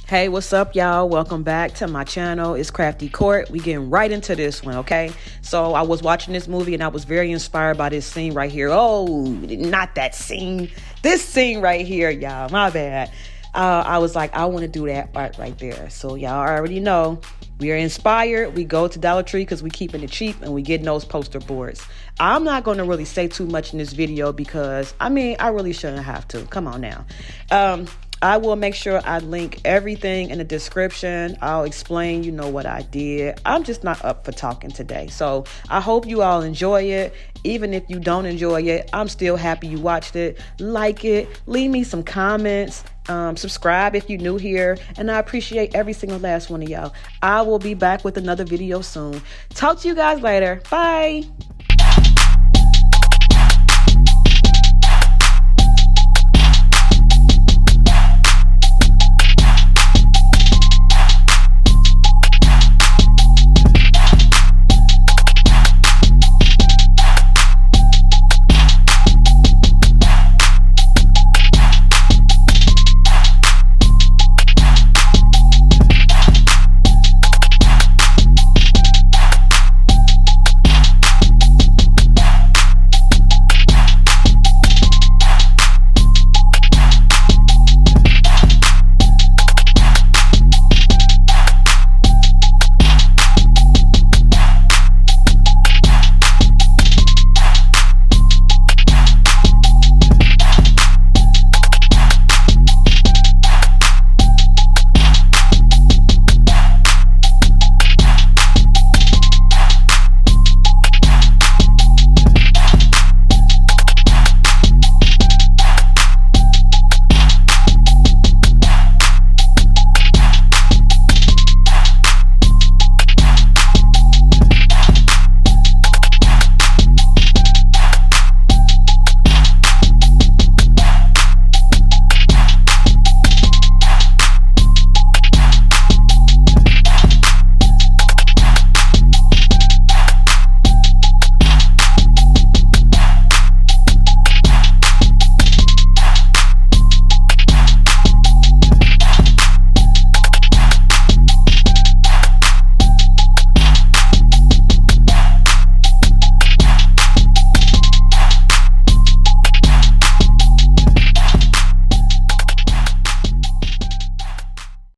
Hey, what's up, y'all? Welcome back to my channel. It's Crafty Court. We getting right into this one, okay? So I was watching this movie and I was very inspired by this scene right here. Oh, not that scene. This scene right here, y'all. My bad. I was like, I want to do that art right there. So y'all already know we are inspired. We go to Dollar Tree because we keeping it cheap and we getting those poster boards. I'm not going to really say too much in this video because, I really shouldn't have to. Come on now. I will make sure I link everything in the description. I'll explain, what I did. I'm just not up for talking today. So I hope you all enjoy it. Even if you don't enjoy it, I'm still happy you watched it. Like it. Leave me some comments. Subscribe if you're new here. And I appreciate every single last one of y'all. I will be back with another video soon. Talk to you guys later. Bye.